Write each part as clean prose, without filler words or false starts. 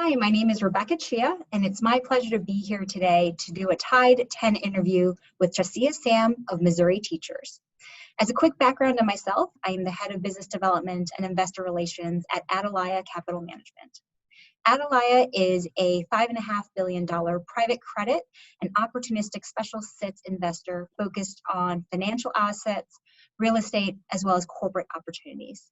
Hi, my name is Rebecca Chia, and it's my pleasure to be here today to do a Tide 10 interview with Chhayhea Sam of Missouri Teachers. As a quick background on myself, I am the head of business development and investor relations at Atalaya Capital Management. Atalaya is a $5.5 billion private credit and opportunistic special sits investor focused on financial assets, real estate, as well as corporate opportunities.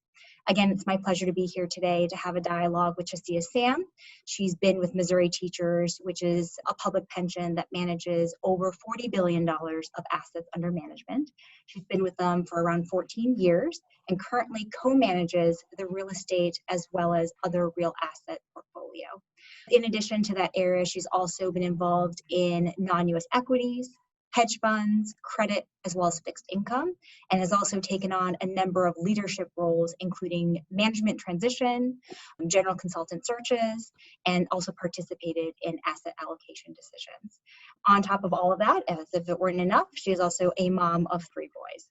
Again, it's my pleasure to be here today to have a dialogue with Chhayhea Sam. She's been with Missouri Teachers, which is a public pension that manages over $40 billion of assets under management. She's been with them for around 14 years and currently co-manages the real estate as well as other real asset portfolio. In addition to that area, she's also been involved in non-US equities, hedge funds, credit, as well as fixed income, and has also taken on a number of leadership roles, including management transition, general consultant searches, and also participated in asset allocation decisions. On top of all of that, as if it weren't enough, she is also a mom of 3 boys.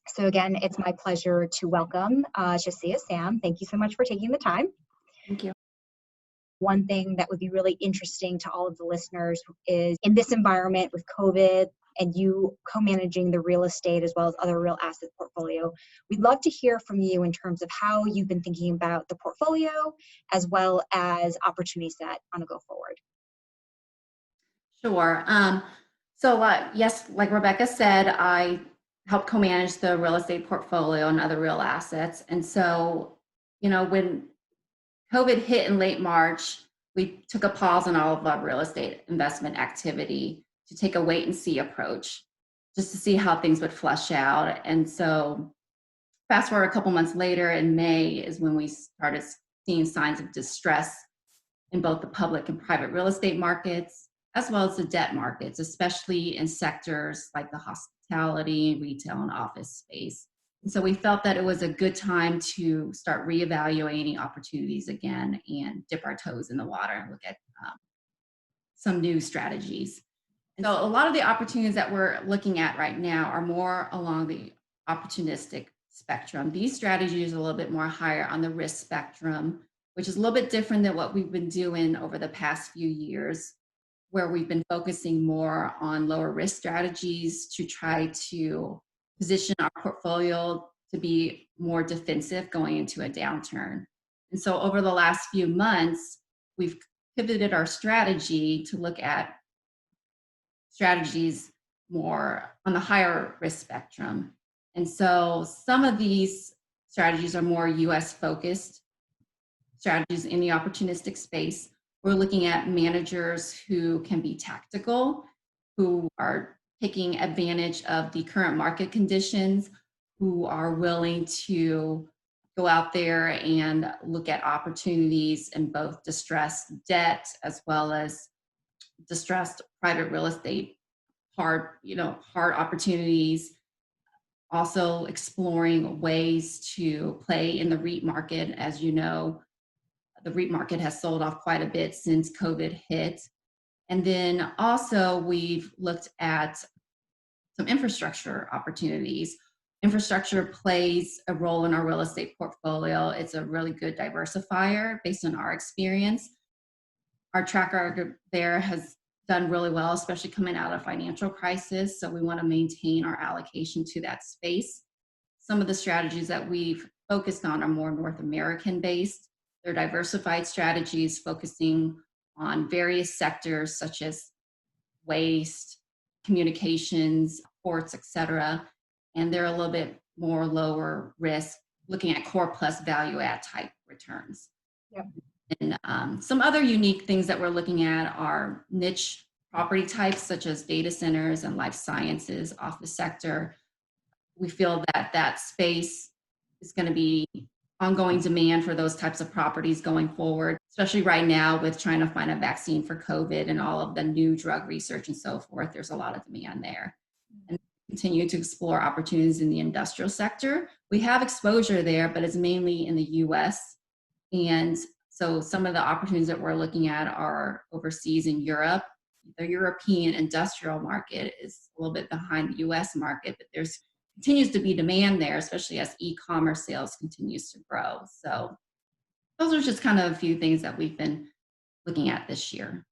So again, it's my pleasure to welcome Chhayhea Sam. Thank you so much for taking the time. Thank you. One thing that would be really interesting to all of the listeners is in this environment with COVID and you co-managing the real estate as well as other real asset portfolio, we'd love to hear from you in terms of how you've been thinking about the portfolio as well as opportunity set on a go forward. Sure. Yes, like Rebecca said, I help co-manage the real estate portfolio and other real assets. And so, when COVID hit in late March, we took a pause on all of our real estate investment activity to take a wait and see approach, just to see how things would flush out. And so fast forward a couple months later in May is when we started seeing signs of distress in both the public and private real estate markets, as well as the debt markets, especially in sectors like the hospitality, retail, and office space. And so we felt that it was a good time to start reevaluating opportunities again and dip our toes in the water and look at some new strategies. And so a lot of the opportunities that we're looking at right now are more along the opportunistic spectrum. These strategies are a little bit more higher on the risk spectrum, which is a little bit different than what we've been doing over the past few years, where we've been focusing more on lower risk strategies to try to position our portfolio to be more defensive going into a downturn. And so over the last few months, we've pivoted our strategy to look at strategies more on the higher risk spectrum. And so some of these strategies are more US focused strategies in the opportunistic space. We're looking at managers who can be tactical, who are taking advantage of the current market conditions, who are willing to go out there and look at opportunities in both distressed debt as well as distressed private real estate, hard opportunities. Also exploring ways to play in the REIT market. As you know, the REIT market has sold off quite a bit since COVID hit. And then also we've looked at some infrastructure opportunities. Infrastructure plays a role in our real estate portfolio. It's a really good diversifier based on our experience. Our track record there has done really well, especially coming out of financial crisis. So we want to maintain our allocation to that space. Some of the strategies that we've focused on are more North American based. They're diversified strategies focusing on various sectors such as waste, communications, ports, etc. And they're a little bit more lower risk, looking at core plus value add type returns. Yep. And some other unique things that we're looking at are niche property types such as data centers and life sciences, office sector. We feel that that space is going to be ongoing demand for those types of properties going forward, especially right now with trying to find a vaccine for COVID and all of the new drug research and so forth. There's a lot of demand there. And continue to explore opportunities in the industrial sector. We have exposure there, but it's mainly in the US. And so some of the opportunities that we're looking at are overseas in Europe. The European industrial market is a little bit behind the US market, but there's continues to be demand there, especially as e-commerce sales continues to grow. So those are just kind of a few things that we've been looking at this year.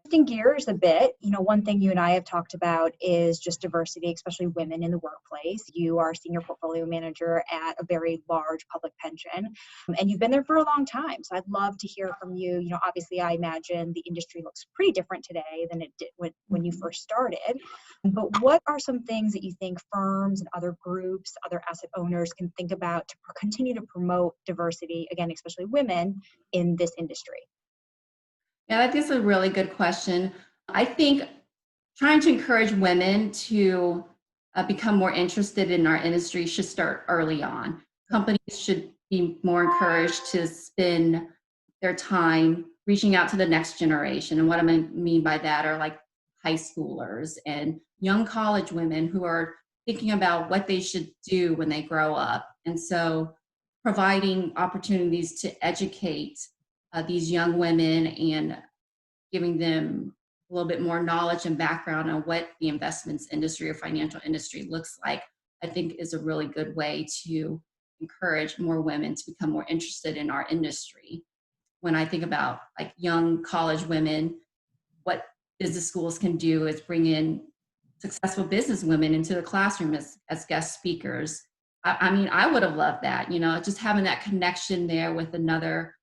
Shifting gears a bit, one thing you and I have talked about is just diversity, especially women in the workplace. You are senior portfolio manager at a very large public pension, and you've been there for a long time. So I'd love to hear from you. Obviously, I imagine the industry looks pretty different today than it did when you first started. But what are some things that you think firms and other groups, other asset owners can think about to continue to promote diversity, again, especially women in this industry? Yeah, that is a really good question. I think trying to encourage women to become more interested in our industry should start early on. Companies should be more encouraged to spend their time reaching out to the next generation. And what I mean by that are like high schoolers and young college women who are thinking about what they should do when they grow up. And so providing opportunities to educate these young women and giving them a little bit more knowledge and background on what the investments industry or financial industry looks like, I think is a really good way to encourage more women to become more interested in our industry. When I think about like young college women, what business schools can do is bring in successful business women into the classroom as guest speakers. I mean, I would have loved that, just having that connection there with another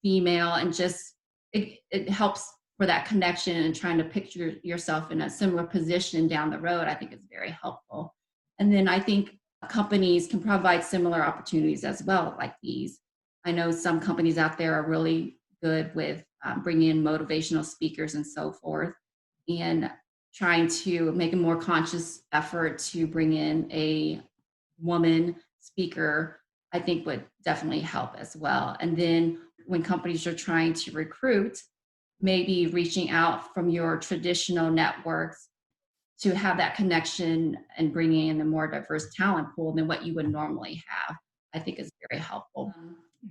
female, and just it helps for that connection, and trying to picture yourself in a similar position down the road, I think is very helpful. And then I think companies can provide similar opportunities as well, like these. I know some companies out there are really good with bringing in motivational speakers and so forth, and trying to make a more conscious effort to bring in a woman speaker, I think would definitely help as well. And then when companies are trying to recruit, maybe reaching out from your traditional networks to have that connection and bringing in a more diverse talent pool than what you would normally have, I think is very helpful.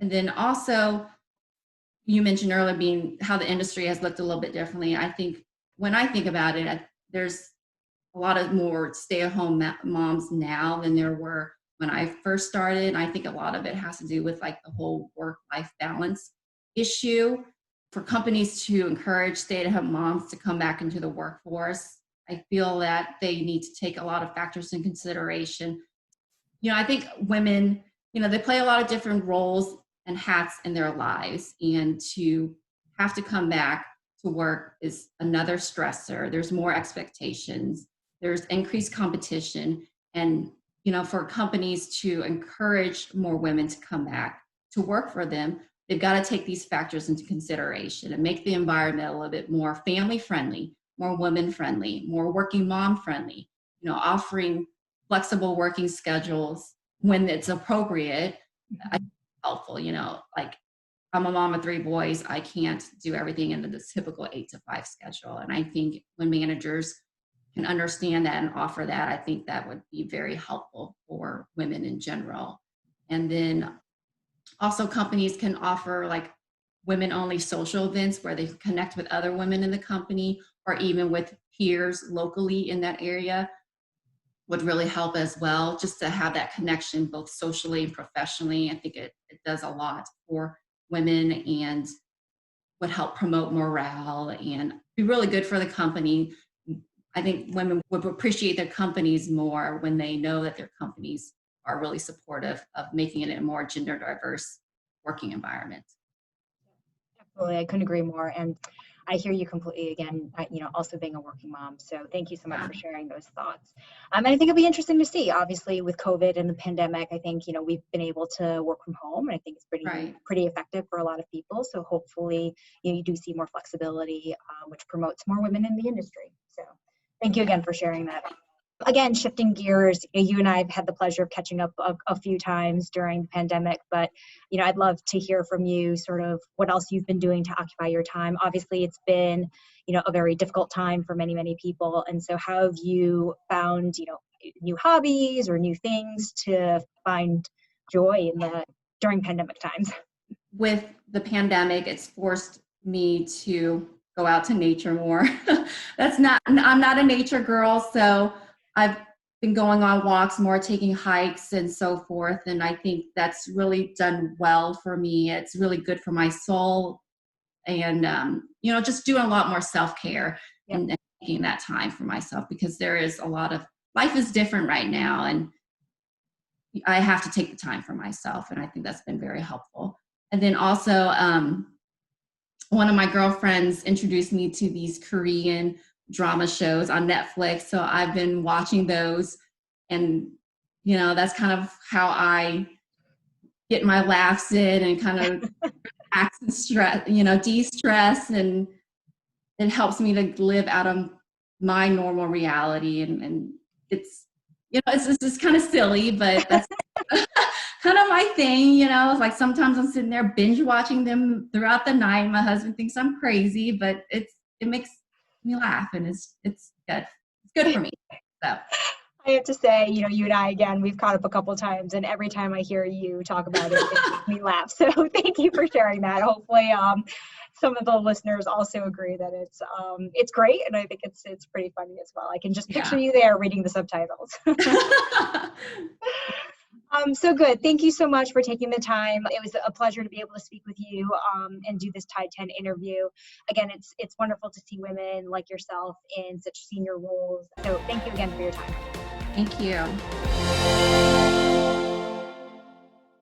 And then also, you mentioned earlier being how the industry has looked a little bit differently. I think when I think about it, there's a lot of more stay-at-home moms now than there were when I first started. And I think a lot of it has to do with like the whole work-life balance issue. For companies to encourage stay-at-home moms to come back into the workforce, I feel that they need to take a lot of factors in consideration. I think women, they play a lot of different roles and hats in their lives, and to have to come back to work is another stressor. There's more expectations, there's increased competition, and for companies to encourage more women to come back to work for them, they've got to take these factors into consideration and make the environment a little bit more family friendly, more women friendly, more working mom friendly, offering flexible working schedules when it's appropriate. I think it's helpful, like I'm a mom of 3 boys. I can't do everything in the typical 8 to 5 schedule. And I think when managers can understand that and offer that, I think that would be very helpful for women in general. And then also companies can offer like women only social events where they can connect with other women in the company, or even with peers locally in that area, would really help as well, just to have that connection both socially and professionally. I think it does a lot for women and would help promote morale and be really good for the company. I think women would appreciate their companies more when they know that their companies are really supportive of making it a more gender diverse working environment. Absolutely, I couldn't agree more. And I hear you completely again, also being a working mom. So thank you so much for sharing those thoughts. And I think it'll be interesting to see, obviously, with COVID and the pandemic. I think, we've been able to work from home, and I think it's pretty effective for a lot of people. So hopefully, you do see more flexibility, which promotes more women in the industry. So thank you again for sharing that. Again, shifting gears, you and I have had the pleasure of catching up a few times during the pandemic, but I'd love to hear from you sort of what else you've been doing to occupy your time. Obviously, it's been a very difficult time for many people, and so how have you found new hobbies or new things to find joy during pandemic times? With the pandemic, it's forced me to go out to nature more. I'm not a nature girl, so I've been going on walks more, taking hikes and so forth. And I think that's really done well for me. It's really good for my soul and just doing a lot more self-care Yep. and taking that time for myself, because there is a lot of life is different right now, and I have to take the time for myself, and I think that's been very helpful. And then also, one of my girlfriends introduced me to these Korean drama shows on Netflix, so I've been watching those, and that's kind of how I get my laughs in and kind of relax and stress, de-stress, and it helps me to live out of my normal reality, and it's it's kind of silly, but that's kind of my thing. It's like sometimes I'm sitting there binge watching them throughout the night. My husband thinks I'm crazy, but it makes me laugh, and it's good. It's good for me. So I have to say, you and I, again, we've caught up a couple times, and every time I hear you talk about it, it makes me laugh. So thank you for sharing that. Hopefully, some of the listeners also agree that it's great, and I think it's pretty funny as well. I can just picture you there reading the subtitles. So good. Thank you so much for taking the time. It was a pleasure to be able to speak with you and do this Tide 10 interview. Again, it's wonderful to see women like yourself in such senior roles. So thank you again for your time. Thank you.